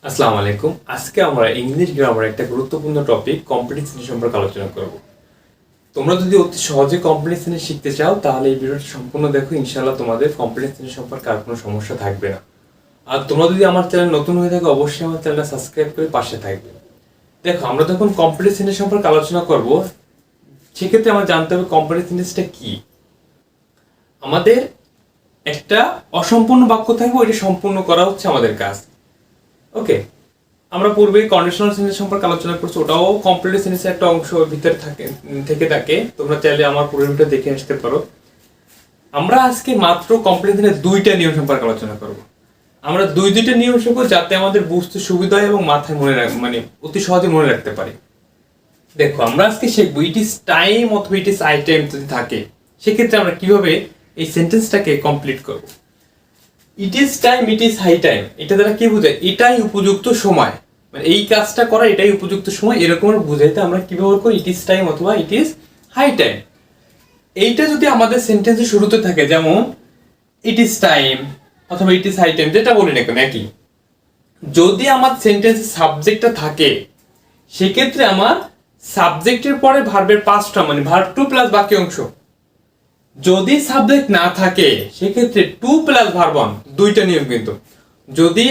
আসসালামু আলাইকুম। আজকে আমরা ইংলিশ গ্রামার একটা গুরুত্বপূর্ণ টপিক কমপ্লিট সেন্টেন্স সম্পর্কে আলোচনা করব। তোমরা যদি অতি সহজে কমপ্লিট সেন্টেন্স শিখতে চাও তাহলে এই ভিডিওটা সম্পূর্ণ দেখো, ইনশাআল্লাহ তোমাদের কমপ্লিট সেন্টেন্স সম্পর্কে আর কোনো সমস্যা থাকবে না। আর তোমরা যদি আমার চ্যানেল নতুন হয়ে থাকো অবশ্যই আমার চ্যানেলটা সাবস্ক্রাইব করে পাশে থাকবে। দেখো, আমরা যখন কমপ্লিট সেন্টেন্স সম্পর্কে আলোচনা করব সেক্ষেত্রে আমরা জানতে হবে কমপ্লিট সেন্টেন্সটা কি। আমাদের একটা অসম্পূর্ণ বাক্য থাকবে, ওইটা সম্পূর্ণ করা হচ্ছে আমাদের কাজ। ওকে, আমরা পূর্বে কন্ডিশনাল সেন্টেন্স সম্পর্কে আলোচনা করছি, ওটাও কমপ্লিট সেন্টেন্সের একটা অংশ ভিতরে থাকে। তোমরা চাইলে আমার পূর্বের ভিডিও দেখে আসতে পারো। আমরা আজকে মাত্র কমপ্লিট সেন্টেন্সের দুইটা নিয়ম সম্পর্কে আলোচনা করব। আমরা দুইটা নিয়ম শিখবো যাতে আমাদের বুঝতে সুবিধা হয় এবং মাথায় অতি সহজে মনে রাখতে পারি। দেখো, আমরা আজকে শিখবো ইট ইজ টাইম অথবা ইট ইজ আই টাইম যদি থাকে সেক্ষেত্রে আমরা কিভাবে এই সেন্টেন্সটাকে কমপ্লিট করব। It is time, it is high time, এটা দ্বারা কি বোঝায়? এটাই উপযুক্ত সময়, মানে এই কাজটা করা এটাই উপযুক্ত সময়, এরকম বুঝাইতে আমরা কি ব্যবহার করি? ইট ইজ টাইম অথবা ইট ইজ হাই টাইম। এইটা যদি আমাদের সেন্টেন্সের শুরুতে থাকে, যেমন ইট ইজ টাইম অথবা ইট ইজ হাই টাইম, যেটা বলি না কেন একই। যদি আমার সেন্টেন্সের সাবজেক্টটা থাকে সেক্ষেত্রে আমার সাবজেক্টের পরে ভার্বের পাঁচটা মানে ভার্ব টু প্লাস বাকি অংশ। যদি সাবজেক্ট না থাকে সেক্ষেত্রে টু প্লাস ভার্ব ওয়ান, দুইটা নিয়ম কিন্তু। যদি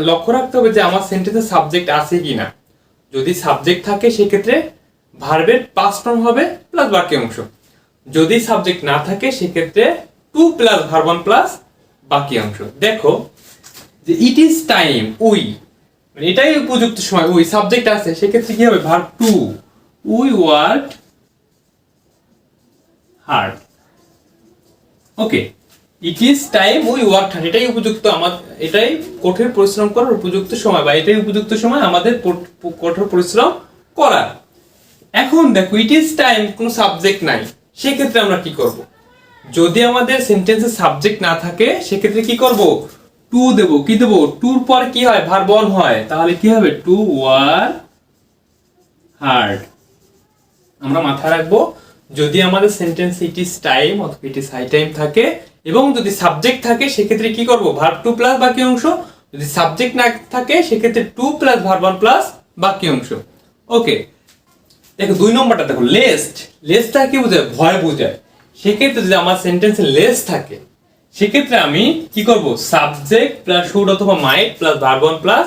লক্ষ্য রাখতে হবে যে আমার সেন্টেন্সে সাবজেক্ট আছে কিনা। যদি সাবজেক্ট থাকে সেক্ষেত্রে ভার্বের পাস্ট ফর্ম হবে প্লাস বাকি অংশ। যদি সাবজেক্ট না থাকে সেক্ষেত্রে to plus verb one plus বাকি অংশ। দেখো যে ইট ইজ টাইম, উই মানে এটাই উপযুক্ত সময়, উই সাবজেক্ট আছে সেক্ষেত্রে কি হবে? Verb two, we worked hard. Okay, it is time we work hard, এটাই উপযুক্ত, এটাই কঠোর পরিশ্রম করার উপযুক্ত সময়, বা এটাই উপযুক্ত সময় আমাদের কঠোর পরিশ্রম করার। এখন দেখো, ইট ইজ টাইম কোনো সাবজেক্ট নাই, সেক্ষেত্রে আমরা কি করব? যদি আমাদের সেন্টেন্সে সাবজেক্ট না থাকে সেক্ষেত্রে কি করব? টু দেব। কি দেব? টুর পর কি হয়? ভার্ব ওয়ান হয়, তাহলে কি হবে? To work hard. আমরা মাথায় রাখবো, যদি আমাদের সেন্টেন্স ইট ইজ টাইম অথবা ইট ইজ হাই টাইম থাকে এবং যদি সাবজেক্ট থাকে সেক্ষেত্রে কি করব? ভার্ব টু প্লাস বাকি অংশ। যদি সাবজেক্ট না থাকে সেক্ষেত্রে to plus verb one plus বাকি অংশ। ওকে, দেখো দুই নম্বরটা দেখো, লেস্ট। লেস্টটা কি বোঝায়? ভয় বোঝায়। সেক্ষেত্রে যদি আমার সেন্টেন্সে লেস থাকে সেক্ষেত্রে আমি কি করব? সাবজেক্ট প্লাস শুড অথবা might plus verb one plus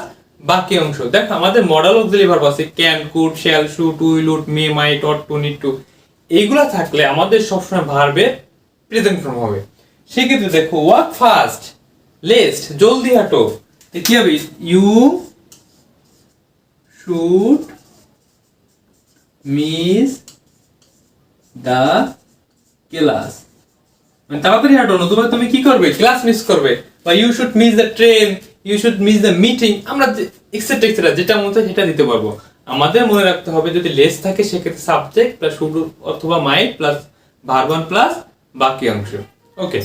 বাকি অংশ। দেখো আমাদের মডেল অক্সিলারি ভার্ব আছে, can, could, shall, should, will, would, may, might, ought to, need to. এইগুলা থাকলে আমাদের সবসময় ভার্বের প্রেজেন্ট ফর্ম হবে। সেক্ষেত্রে দেখো, ওয়ার্ক ফাস্ট, লেস্ট জলদি হাঁটো, কি হবে? You should miss the class, মানে তাড়াতাড়ি হাঁটো নতুবা তুমি কি করবে? ক্লাস মিস করবে। বা you should miss the train, you should miss the meeting, আমরা এক্সেট্রা যেটা মনে হয় সেটা দিতে পারবো। আমাদের মনে রাখতে হবে যদি লেস থাকে সেক্ষেত্রে সাবজেক্ট প্লাস শুড অথবা might plus verb one plus বাকি অংশ। ওকে।